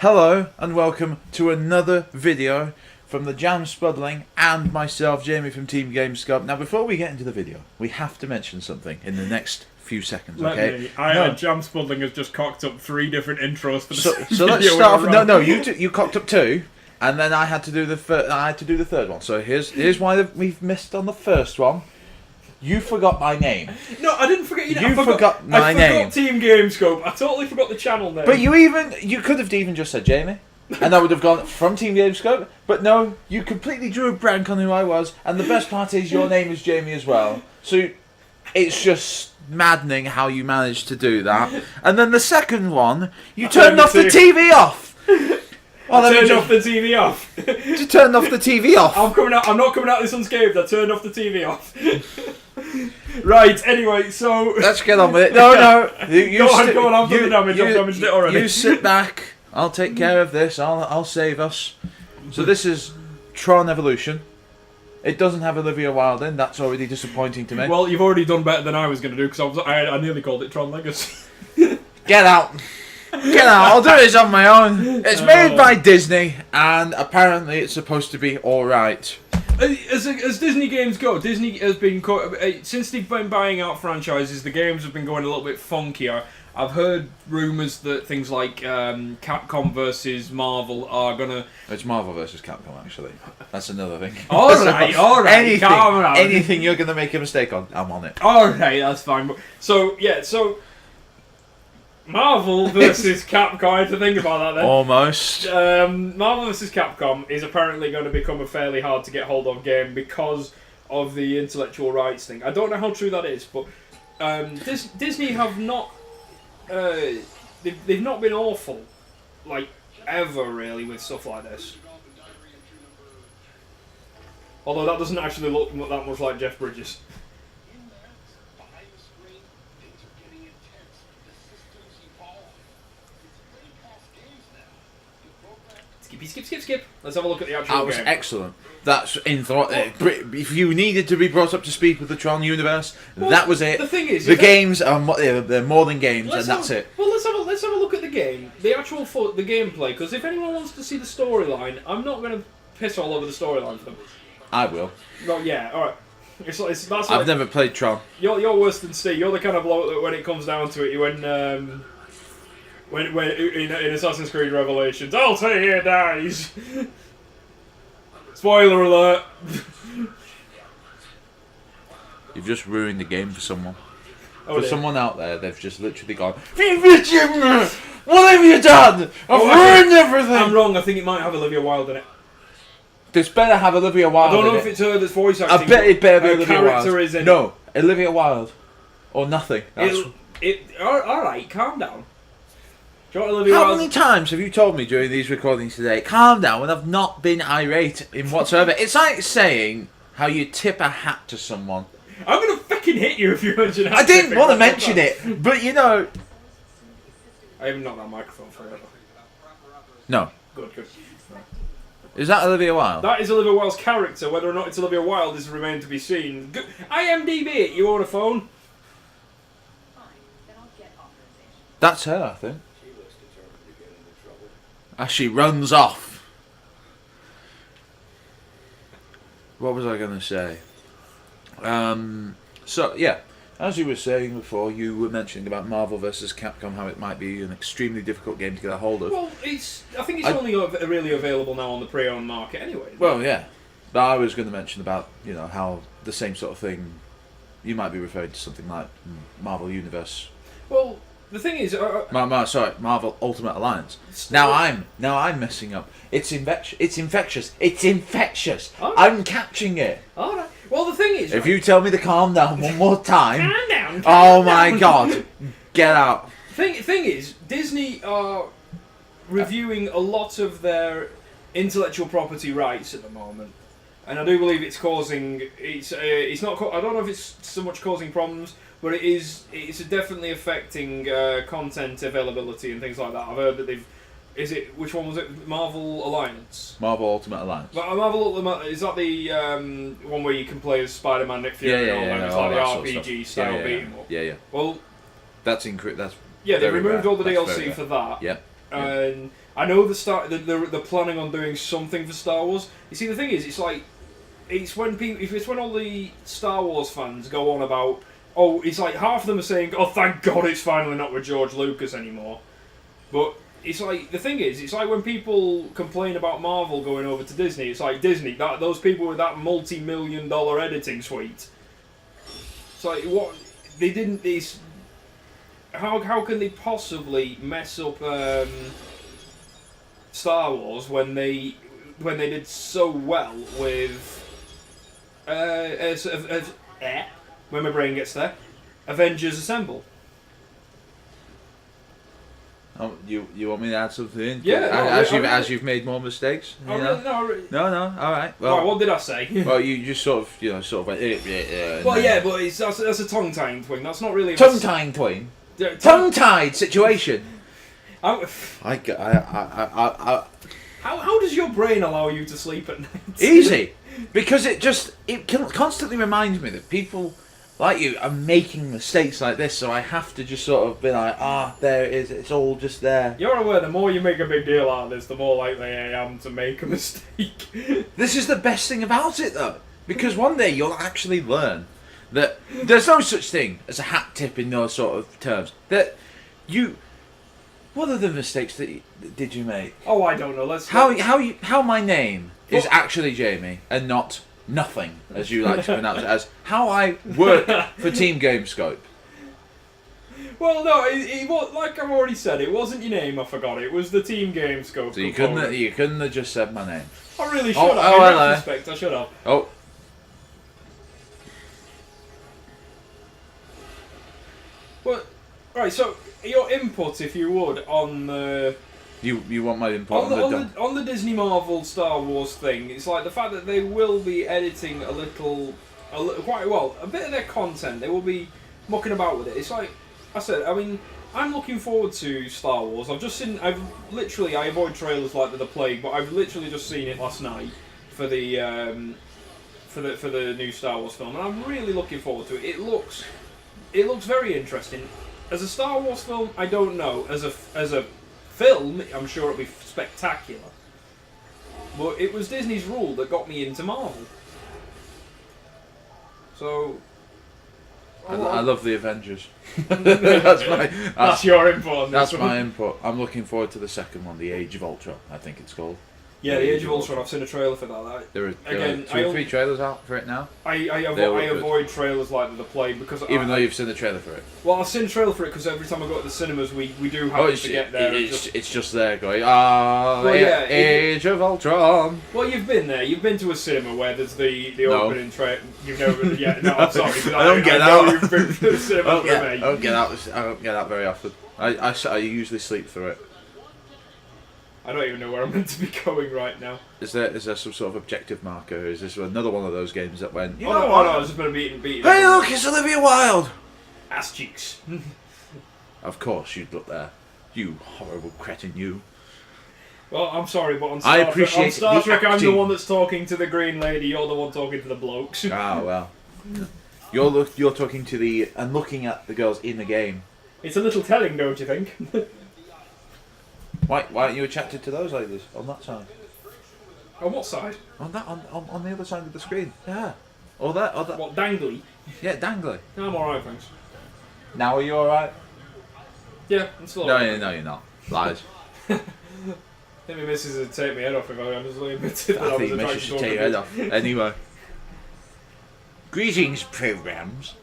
Hello and welcome to another video from the Jam Spuddling and myself, Jamie from Teamgame. Now before we get into the video, we have to mention something in the next few seconds, okay? Jam Spuddling has just cocked up 3 different intros for the so let's start off. No, you cocked up 2, and then I had to do the third one. So here's why we've missed on the first one. You forgot my name. No, I didn't forget you forgot my name. I forgot Teamgame Scope. I totally forgot the channel name. But you could have even just said Jamie, and I would have gone from Teamgame Scope. But no, you completely drew a blank on who I was, and the best part is your name is Jamie as well. So it's just maddening how you managed to do that. And then the second one, you turned off the TV off. I turned off the TV off. You turned off the TV off. I'm not coming out this unscathed. I turned off the TV off. Right, anyway, so... Let's get on with it. No. Go on, I've done the damage. I've damaged it already. You sit back. I'll take care of this. I'll save us. So this is Tron Evolution. It doesn't have Olivia Wilde in. That's already disappointing to me. Well, you've already done better than I was going to do, because I nearly called it Tron Legacy. Get out. Get out. I'll do this on my own. It's made by Disney, and apparently it's supposed to be alright. As Disney games go, Disney has been since they've been buying out franchises, the games have been going a little bit funkier. I've heard rumours that things like Capcom versus Marvel are gonna. It's Marvel versus Capcom, actually. That's another thing. All right. Anything you're gonna make a mistake on, I'm on it. All right, that's fine. So Marvel versus Capcom. I had to think about that then. Almost. Marvel vs. Capcom is apparently going to become a fairly hard to get hold of game because of the intellectual rights thing. I don't know how true that is, but Disney have not. They've not been awful, like ever really, with stuff like this. Although that doesn't actually look that much like Jeff Bridges. Skip. Let's have a look at the actual game. That was excellent. That's if you needed to be brought up to speed with the Tron universe, that was it. The thing is, the games are they're more than games, and that's it. Well, let's have a look at the game, the actual the gameplay. Because if anyone wants to see the storyline, I'm not going to piss all over the storyline for them. I will. Well, yeah, all right. I've never played Tron. You're worse than Steve. You're the kind of bloke that when it comes down to it, when in Assassin's Creed Revelations, Altair dies. Spoiler alert. You've just ruined the game for someone. For someone out there, they've just literally gone, what have you done? I've ruined everything. I'm wrong. I think it might have Olivia Wilde in it. This better have Olivia Wilde. I don't know if it's her that's voice acting. I bet it better be Olivia Wilde. Is in no, Olivia Wilde, or nothing. All right, calm down. How many times have you told me during these recordings today, calm down, when I've not been irate in whatsoever? It's like saying how you tip a hat to someone. I'm going to fucking hit you if you mention hat. I didn't want to mention it, but you know... I haven't knocked that microphone forever. No. Good. Is that Olivia Wilde? That is Olivia Wilde's character. Whether or not it's Olivia Wilde is remained to be seen. IMDb it, you on a phone? That's her, I think. As she runs off. What was I going to say? So, yeah. As you were saying before, you were mentioning about Marvel vs. Capcom, how it might be an extremely difficult game to get a hold of. Well, I think it's only really available now on the pre-owned market anyway. Well, yeah. But I was going to mention about, how the same sort of thing, you might be referring to something like Marvel Universe. Well... The thing is, Marvel Ultimate Alliance. Now I'm messing up. It's infectious. Oh. I'm catching it. All right. Well, the thing is, if you tell me to calm down one more time, calm down. Oh my God, get out. Thing is, Disney are reviewing a lot of their intellectual property rights at the moment, and I do believe it's causing. It's not. I don't know if it's so much causing problems. But it's definitely affecting content availability and things like that. I've heard that which one was it? Marvel Alliance? Marvel Ultimate Alliance. Marvel Ultimate, is that the one where you can play as Spider-Man, Nick Fury, and it's like the RPG style beat 'em up? Yeah. Well, that's they removed all the DLC for that. Yeah. And I know they're planning on doing something for Star Wars. You see, the thing is, it's when all the Star Wars fans go on about, oh, it's like half of them are saying, oh, thank God it's finally not with George Lucas anymore. But it's like, the thing is, it's like when people complain about Marvel going over to Disney, it's like Disney, those people with that multi-million-dollar editing suite. It's like, what, they didn't, how can they possibly mess up Star Wars when they did so well with when my brain gets there, Avengers Assemble. Oh, you want me to add something in? Yeah. As you've made more mistakes. Oh, really? No. No. All right. Well, right, what did I say? Well, you just sort of went. Well, yeah, but that's a tongue-tying thing. That's not really tongue-tying twin. Tongue-tied situation. How does your brain allow you to sleep at night? Easy, because it constantly reminds me that people like you are making mistakes like this, so I have to just sort of be like, there it is, it's all just there. You're aware the more you make a big deal out of this, the more likely I am to make a mistake. This is the best thing about it, though, because one day you'll actually learn that there's no such thing as a hat tip in those sort of terms. What are the mistakes did you make? Oh, I don't know. How my name is actually Jamie and not nothing, as you like to pronounce it, as how I work for Teamgame Scope. Well, no, it was, like I've already said, it wasn't your name. I forgot. It was the Teamgame Scope. So you couldn't have just said my name. I really should have. In retrospect, I should have. Oh. Well, right. So your input, if you would, on the. You want my input on the Disney Marvel Star Wars thing? It's like the fact that they will be editing a bit of their content. They will be mucking about with it. It's like I said. I mean, I'm looking forward to Star Wars. I avoid trailers like the plague, but I've literally just seen it last night for the new Star Wars film, and I'm really looking forward to it. It looks very interesting. As a Star Wars film, I don't know. As a film, I'm sure it'll be spectacular. But it was Disney's rule that got me into Marvel. So I love the Avengers. That's your input. That's my input. I'm looking forward to the second one, the Age of Ultron, I think it's called. Yeah, the Age of Ultron. I've seen a trailer for that. There are 2 or 3 trailers out for it now. I avoid trailers like the plague because even though you've seen the trailer for it. Well, I've seen a trailer for it because every time I go to the cinemas, we do have to get there. It's just there going. Age of Ultron. Well, you've been there. You've been to a cinema where there's the opening trailer. You've never been. Yeah, no, I'm sorry. I don't get out. You've been to the cinema with me. I don't get out very often. I usually sleep through it. I don't even know where I'm meant to be going right now. Is there some sort of objective marker? Or is this another one of those games that went? No, I was just going to beat. Hey, look, it's Olivia Wilde. Ass cheeks. Of course you'd look there. You horrible cretin, you. Well, I'm sorry, but on Star Trek, I'm the one that's talking to the green lady. You're the one talking to the blokes. Well. You're talking to and looking at the girls in the game. It's a little telling, don't you think? Why aren't you attracted to those ladies on that side? On what side? On the other side of the screen. Yeah. Or that. What, dangly? Yeah, dangly. No, I'm alright, thanks. Now are you alright? Yeah, I'm still alright. No, you're not. Lies. I think my missus would take my head off if I honestly admitted that I think missus should take your head off. Anyway. Greetings, programs.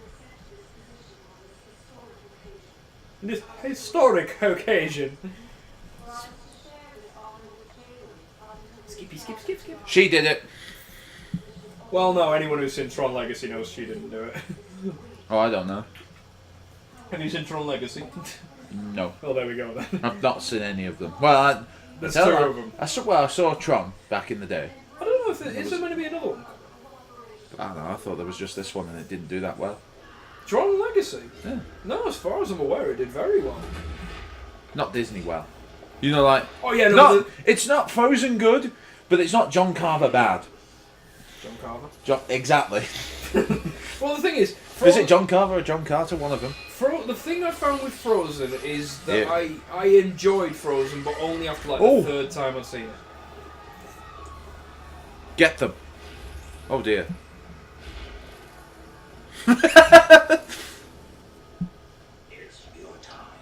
This historic occasion. Skip. She did it. Well, no, anyone who's seen Tron Legacy knows she didn't do it. Oh, I don't know. Have you seen Tron Legacy? No. Well, there we go then. I've not seen any of them. Well, there's 2 of them. I saw Tron back in the day. I don't know if is there going to be another one. I don't know. I thought there was just this one and it didn't do that well. Tron Legacy? Yeah. No, as far as I'm aware, it did very well. Not Disney well. You know, like... Oh, yeah, no. It's not Frozen good, but it's not John Carver bad. John Carver? Exactly. Well, the thing is, Is it John Carver or John Carter? One of them. The thing I found with Frozen is that Yeah. I enjoyed Frozen, but only after like the third time I've seen it. Get them. Oh dear. It's your time.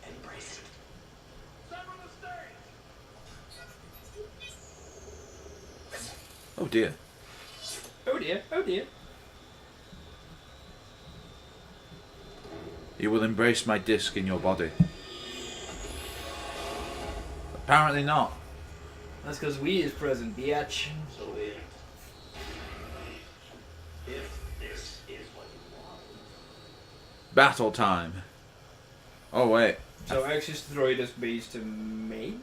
Embrace it. Oh dear. Oh dear, oh dear. You will embrace my disc in your body. Apparently not. That's because we is present, biatch. So if this is what you want. Battle time. Oh wait. So X is to throw your disc, B is to melee?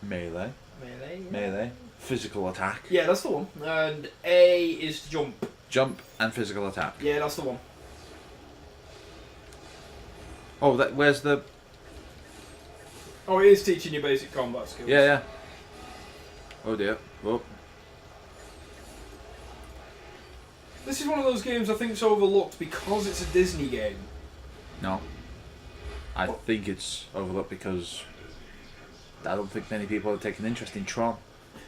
Melee. Melee? Yeah. Melee. Physical attack. Yeah, that's the one. And A is to jump. Jump and physical attack. Yeah, that's the one. Oh, where's the... Oh, it is teaching you basic combat skills. Yeah, yeah. Oh dear. Oh. This is one of those games I think is overlooked because it's a Disney game. No. I think it's overlooked because I don't think many people have taken interest in Tron.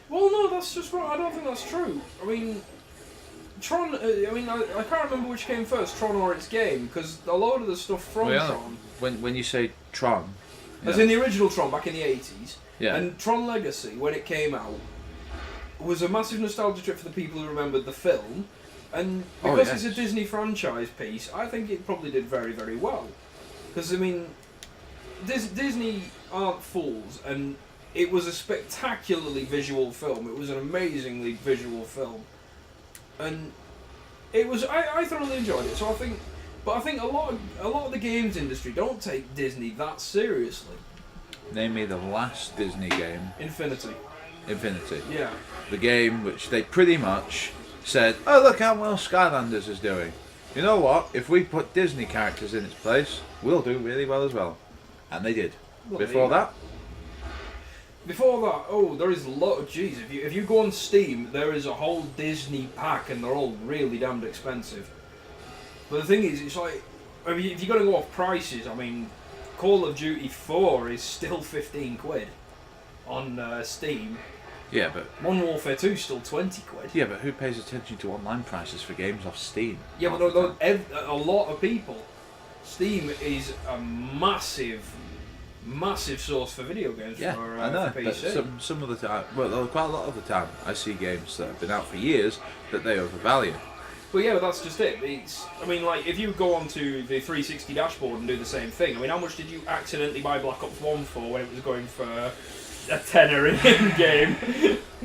Well, no, that's just wrong. I don't think that's true. I mean, Tron. I can't remember which came first, Tron or its game, because a load of the stuff from Tron. When you say Tron, as in the original Tron back in the 80s, yeah. And Tron Legacy when it came out was a massive nostalgia trip for the people who remembered the film, and because it's a Disney franchise piece, I think it probably did very, very well. Because I mean, Disney aren't fools, and it was a spectacularly visual film. It was an amazingly visual film, and it was. I thoroughly enjoyed it. So I think, but I think a lot of the games industry don't take Disney that seriously. Name me the last Disney game. Infinity. Yeah. The game which they pretty much said, oh look how well Skylanders is doing. You know what? If we put Disney characters in its place, we'll do really well as well. And they did. Well, Before that, there is a lot of jeez. If you go on Steam, there is a whole Disney pack, and they're all really damned expensive. But the thing is, it's like if you're going to go off prices, I mean, Call of Duty 4 is still 15 quid on Steam. yeah, but Modern Warfare 2 is still 20 quid. yeah, but who pays attention to online prices for games off Steam? Yeah, but a lot of people. Steam is a massive source for video games Yeah, for, I know. for But PC. some of the time, well, quite a lot of the time, I see games that have been out for years that they overvalue. Well, yeah, but that's just it. I mean, like, if you go onto the 360 dashboard and do the same thing, I mean, how much did you accidentally buy Black Ops 1 for when it was going for a tenner in game?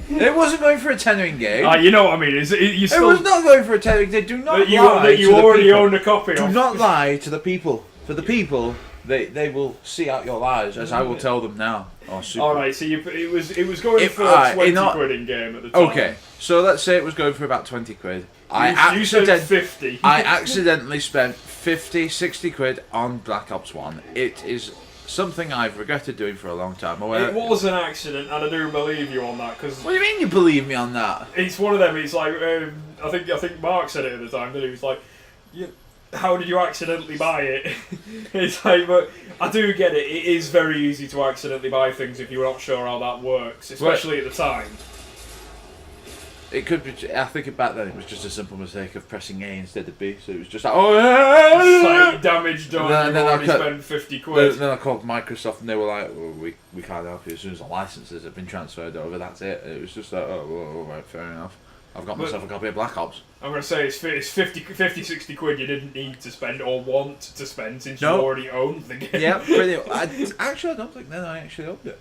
It wasn't going for a tenner in game. You know what I mean? You still, It was not going for a tenner. They do not lie that you to the already people. owned a copy Do of. not lie to the people. For the people, they will see out your lies, as I will tell them now. Oh, super. All right, so it was going for 20 quid in game at the time. Okay, so let's say it was going for about 20 quid. You said 50. I accidentally spent 50, 60 quid on Black Ops 1. It is something I've regretted doing for a long time. It was an accident, and I do believe you on that, because What do you mean you believe me on that? it's one of them. It's like I think Mark said it at the time. That he was like, "How did you accidentally buy it?" It's like, but I do get it. It is very easy to accidentally buy things if you're not sure how that works, especially at the time. It could be. I think back then it was just a simple mistake of pressing A instead of B, so it was just like, oh yeah. It's like damage done. You've already spent 50 quid. Then I called Microsoft and they were like, well, we can't help you as soon as the licenses have been transferred over. That's it. It was just like, oh, well, all right, fair enough. I've got myself a copy of Black Ops. I'm going to say it's 50, 60 quid you didn't need to spend or want to spend since you already owned the game. Yeah, pretty. Actually, I don't think then I actually owned it.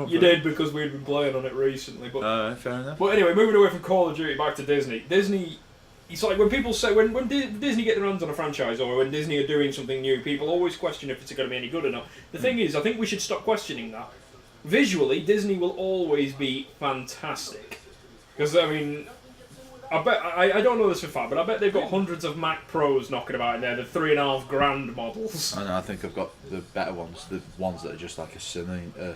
You did, because we'd been playing on it recently. But fair enough. But anyway, moving away from Call of Duty back to Disney. Disney, it's like when people say when Disney get their hands on a franchise or when Disney are doing something new, people always question if it's going to be any good or not. The thing is, I think we should stop questioning that. Visually, Disney will always be fantastic, because I mean, I bet I don't know this for a fact, but I bet they've got hundreds of Mac Pros knocking about in there, the $3,500 models. I know. I think I've got the better ones, the ones that are just like a cylinder.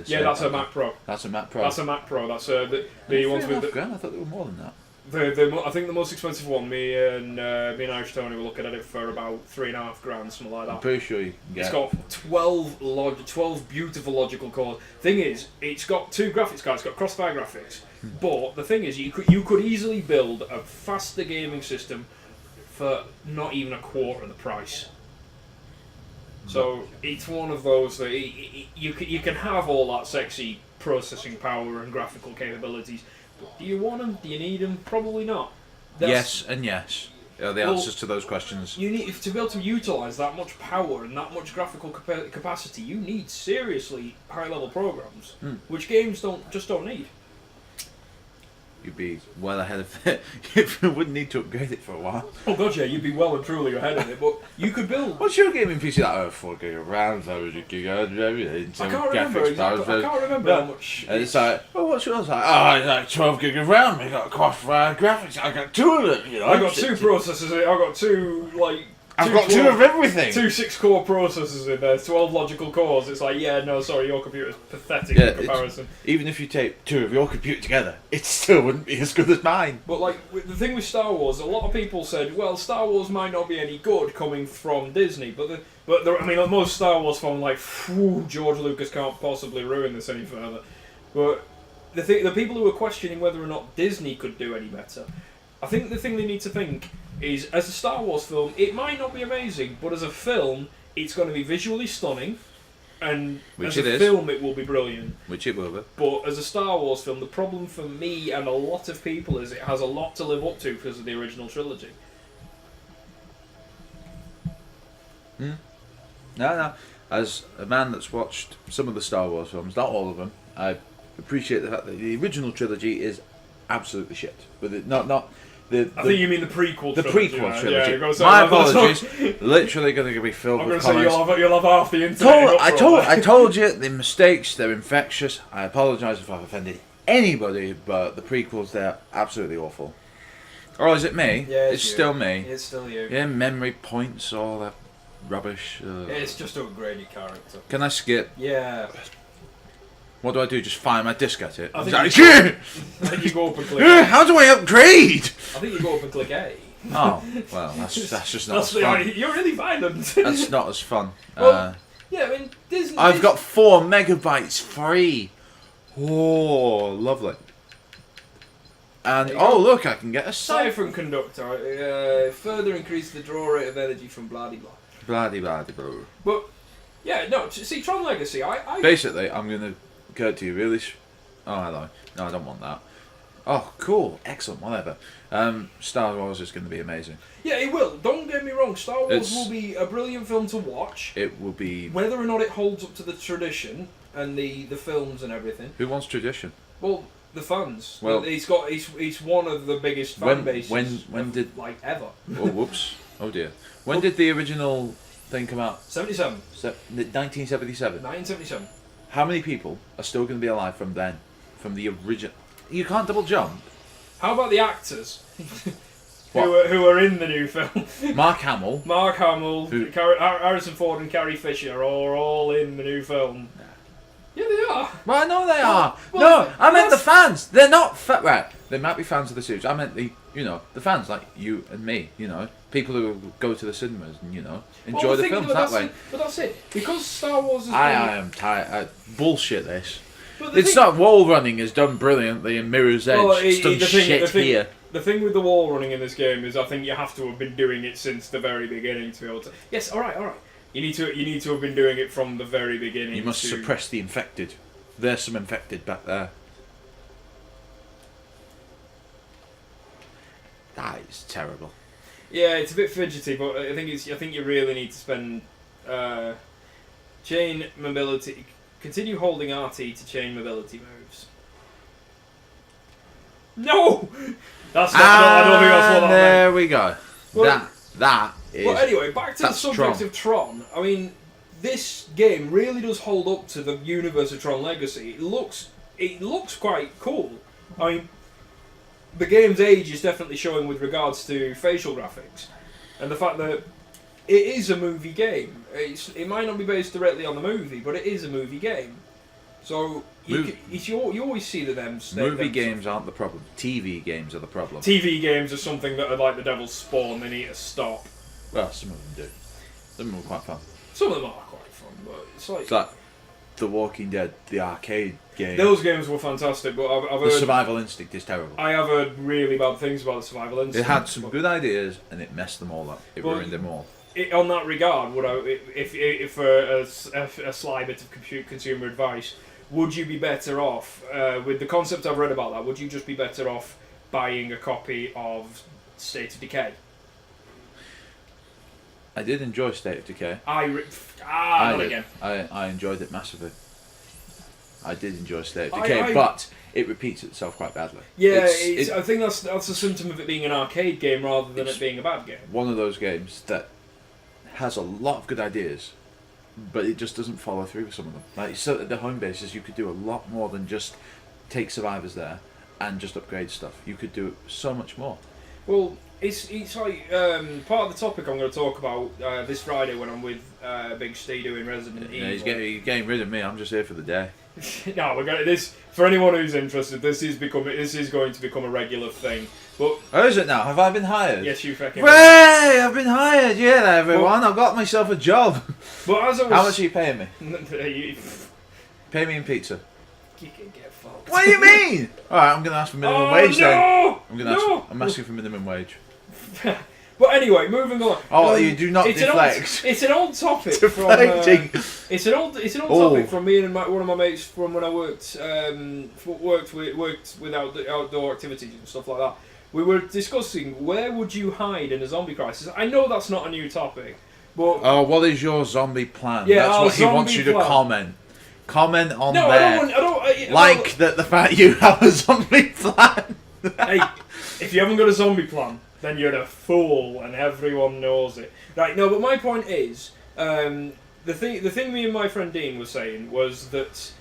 Yeah, that's a Mac Pro. That's a Mac Pro. That's a Mac Pro. That's the ones with the. $3,500? I thought they were more than that. I think the most expensive one, me and Irish Tony were looking at it for about $3,500, something like I'm that. pretty sure you can get. It's got 12 beautiful logical cores. Thing is, it's got 2 graphics cards. It's got crossfire graphics. But the thing is, you could easily build a faster gaming system for not even a quarter of the price. So it's one of those that you can have all that sexy processing power and graphical capabilities. But do you want them? Do you need them? Probably not. Yes and yes. Are the answers to those questions. You need to be able to utilise that much power and that much graphical capacity. You need seriously high-level programs, which games just don't need. You'd be well ahead of it. You wouldn't need to upgrade it for a while. Oh god, yeah, you'd be well and truly ahead of it. But you could build. What's your gaming PC like? Oh, 4 gig of RAM, 4 gig of everything. I can't remember exactly. I can't remember how much. And it's like, well, what's yours like? Oh, it's like 12 gig of RAM. I got crossfire graphics. I got 2 of them. You know, I got 2 processors. I got 2 like. I've got 2 of everything. 2 6-core processors in there, 12 logical cores. It's like, yeah, no, sorry, your computer's pathetic in comparison. Even if you take 2 of your computer together, it still wouldn't be as good as mine. But like the thing with Star Wars, a lot of people said, well, Star Wars might not be any good coming from Disney, I mean, most Star Wars fans like, George Lucas can't possibly ruin this any further. But the people who are questioning whether or not Disney could do any better, I think the thing they need to think is, as a Star Wars film, it might not be amazing, but as a film, it's going to be visually stunning, and as a film, it will be brilliant. Which it will be. But as a Star Wars film, the problem for me and a lot of people is it has a lot to live up to because of the original trilogy. No. As a man that's watched some of the Star Wars films, not all of them, I appreciate the fact that the original trilogy is absolutely shit. But I think you mean the prequel trilogy. The prequel trilogy. Yeah, my apologies. Literally going to be filled with comments. I'm going to say you'll have half the internet. I told you, the mistakes, they're infectious. I apologise if I've offended anybody, but the prequels, they're absolutely awful. Or is it me? Yeah, it's still me. It's still you. Yeah, memory points, all that rubbish. It's just to upgrade your character. Can I skip? Yeah. What do I do? Just fire my disc at it? I think you go up and click A. How do I upgrade? I think you go up and click A. Oh, well, that's just not as fun. You're really violent. That's not as fun. Well, yeah, I mean, Disney... I've got 4 megabytes free. Oh, lovely. And, oh, look, I can get a Siphon conductor. Further increase the draw rate of energy from blah-de-blah. Blah-de-blah-de-blah. But, yeah, no, see, Tron Legacy, Basically, I'm going to go to you really... Oh, hello. No, I don't want that. Oh, cool. Excellent. Whatever. Star Wars is going to be amazing. Yeah, it will. Don't get me wrong. Star Wars will be a brilliant film to watch. It will be... Whether or not it holds up to the tradition and the films and everything. Who wants tradition? Well, the fans. Well, it's one of the biggest fan bases. When did... Like, ever. Oh, whoops. Oh, dear. When did the original thing come out? 77. 1977. 1977. How many people are still going to be alive from then? From the original... You can't double jump. How about the actors who are in the new film? Mark Hamill. Harrison Ford and Carrie Fisher are all in the new film. Nah. Yeah, they are. Well, I know they are. Well, no, I meant the fans. They're not... Right, they might be fans of the series. I meant the fans like you and me, people who go to the cinemas and, enjoy the films that way. But that's it. Because Star Wars is... I am tired. Bullshit this. It's not wall running is done brilliantly in Mirror's Edge. It's done shit here. The thing with the wall running in this game is I think you have to have been doing it since the very beginning to be able to... Yes, alright. You need to have been doing it from the very beginning. You must suppress the infected. There's some infected back there. That is terrible. Yeah, it's a bit fidgety, but I think you really need to spend chain mobility. Continue holding RT to chain mobility moves. No, that's not. I don't think that's what I meant. There we go. Well, that is. Well, anyway, back to the subject of Tron. I mean, this game really does hold up to the universe of Tron Legacy. It looks quite cool. I mean, the game's age is definitely showing with regards to facial graphics, and the fact that it is a movie game. It might not be based directly on the movie, but it is a movie game. So you always see that them. Movie games aren't the problem. TV games are the problem. TV games are something that are like the devil's spawn. They need to stop. Well, some of them do. Some of them are quite fun. Some of them are quite fun, but it's like The Walking Dead, the arcade game. those games were fantastic, but I've The heard Survival Instinct is terrible. I have heard really bad things about the Survival Instinct. It had some good ideas and it messed them all up. It ruined them all. On that regard, would I, if for a sly bit of consumer advice, would you be better off with the concept I've read about that? Would you just be better off buying a copy of State of Decay? I did enjoy State of Decay. Not again. I enjoyed it massively. I did enjoy State of Decay, but it repeats itself quite badly. Yeah, I think that's a symptom of it being an arcade game rather than it being a bad game. One of those games that has a lot of good ideas, but it just doesn't follow through with some of them. Like, so at the home bases, you could do a lot more than just take survivors there and just upgrade stuff. You could do so much more. Well, it's like part of the topic I'm going to talk about this Friday when I'm with Big Steve doing Resident Evil. He's getting rid of me. I'm just here for the day. No, we're going this for anyone who's interested. This is going to become a regular thing. But oh, is it now? Have I been hired? yes, you fucking. Hey, I've been hired. Yeah, everyone. I've got myself a job. But as I was, How much are you paying me? you Pay me in pizza. can get fucked. What do you mean? All right, I'm gonna ask for minimum wage then. I'm asking for minimum wage. But anyway, moving on. Oh, you do not deflect. It's an old topic Deflecting. It's an old topic from me and one of my mates from when I worked with outdoor activities and stuff like that. We were discussing where would you hide in a zombie crisis. I know that's not a new topic, but what is your zombie plan? Yeah, that's what he wants you to plan. comment. Comment on no, there. I don't. Like the fact you have a zombie plan. Hey, if you haven't got a zombie plan, then you're a fool, and everyone knows it. Right? No, but my point is, the thing me and my friend Dean was saying was that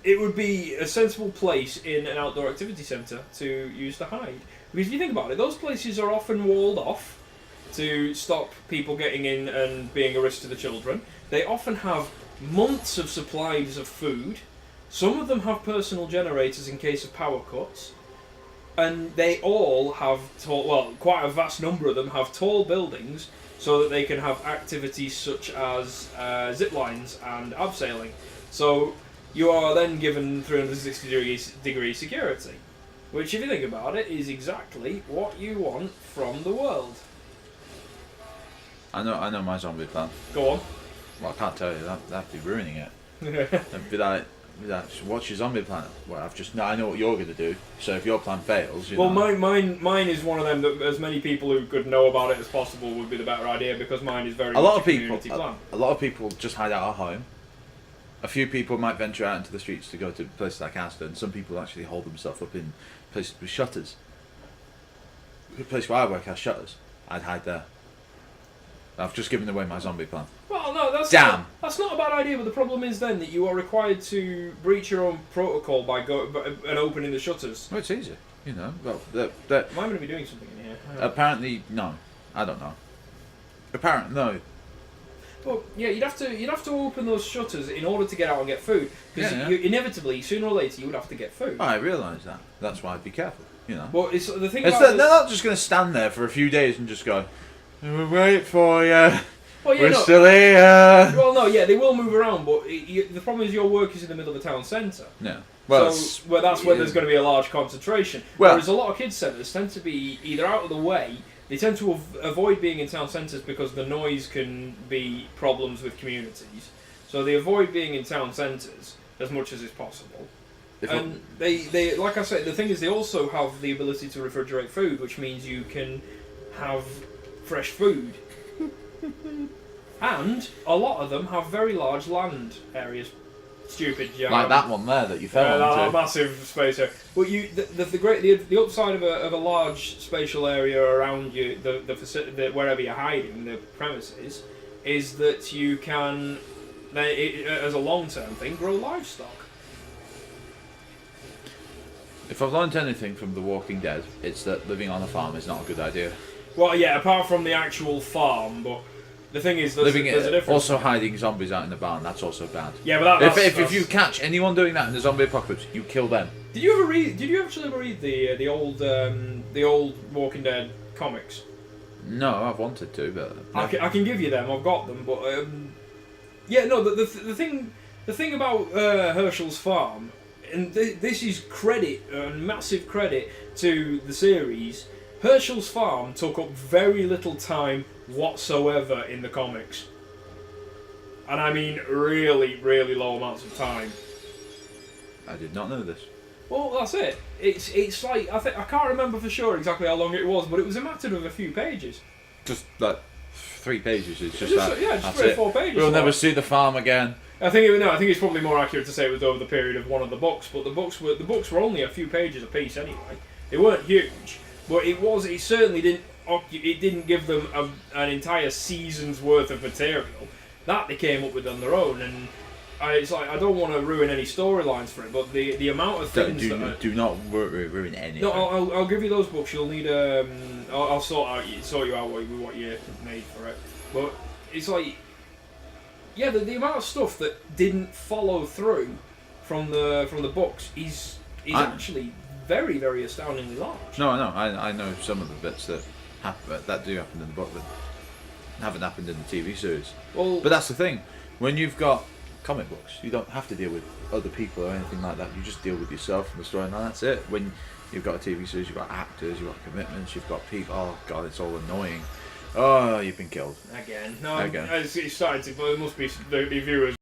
it would be a sensible place in an outdoor activity centre to use to hide. Because if you think about it, those places are often walled off to stop people getting in and being a risk to the children. They often have months of supplies of food. Some of them have personal generators in case of power cuts. And they all have quite a vast number of them have tall buildings so that they can have activities such as zip lines and abseiling. So you are then given 360-degree security, which, if you think about it, is exactly what you want from the world. I know my zombie plan. Go on. Well, I can't tell you that. That'd be ruining it. It'd be like, what's your zombie plan? Well, I know what you're going to do. So if your plan fails, you know. Mine is one of them that as many people who could know about it as possible would be the better idea, because mine is very a lot much of a people. community plan. A lot of people just hide out at home. A few people might venture out into the streets to go to places like Aston. Some people actually hold themselves up in places with shutters. The place where I work has shutters. I'd hide there. I've just given away my zombie plan. Well, no, that's Damn. not a bad idea. But the problem is then that you are required to breach your own protocol by and opening the shutters. Well, it's easy, you know. Well, Am I going to be doing something in here? apparently no. I don't know. Apparently no. Well, yeah, you'd have to open those shutters in order to get out and get food, because inevitably, sooner or later, you would have to get food. I realise that. That's why I'd be careful. You know. Well, it's the thing. They're not just going to stand there for a few days and just go, "We'll wait for you. Well, We're still here." Well, no, yeah, they will move around, but the problem is your work is in the middle of a town centre. Yeah. Well, so that's where there's going to be a large concentration. Well, whereas a lot of kids centres tend to be either out of the way. They tend to avoid being in town centres because the noise can be problems with communities. So they avoid being in town centres as much as is possible. And they, like I said, the thing is they also have the ability to refrigerate food, which means you can have fresh food. And a lot of them have very large land areas. Stupid job. like that one there that you fell That onto. massive space area. But the upside of a large spatial area around you, the facility, wherever you're hiding, the premises, is that you can, as a long-term thing, grow livestock. If I've learned anything from The Walking Dead, it's that living on a farm is not a good idea. Well, yeah, apart from the actual farm, but The thing is, there's Living a difference. also hiding zombies out in the barn. That's also bad. Yeah, but that's, If you catch anyone doing that in the zombie apocalypse, you kill them. Did you actually ever read the old Walking Dead comics? No, I've wanted to, but I can give you them. I've got them, but yeah, no. The thing about Herschel's farm, and this is credit and massive credit to the series. Herschel's farm took up very little time whatsoever in the comics, and I mean really, really low amounts of time. I did not know this. Well, that's it. It's like I can't remember for sure exactly how long it was, but it was a matter of a few pages. Just like 3 pages. It's just Just, that. yeah, just that's 3 or it. 4 pages. We'll never like. see the farm again. I think it's probably more accurate to say it was over the period of one of the books, but the books were only a few pages a piece anyway. They weren't huge, but it certainly didn't give them an entire season's worth of material that they came up with on their own. And it's like I don't want to ruin any storylines for it, but the amount of things Do not ruin anything. No, I'll give you those books. You'll need I'll sort you out what you made for it. But it's like, yeah, the amount of stuff that didn't follow through from the books is actually very, very astoundingly large. No, I know some of the bits that do happen in the book that haven't happened in the TV series. Well, But that's the thing. When you've got comic books, you don't have to deal with other people or anything like that. You just deal with yourself and the storyline. That's it. When you've got a TV series, you've got actors, you've got commitments, you've got people. Oh god, it's all annoying. Oh, you've been killed again, no, again. it's starting to. But it must be the viewers.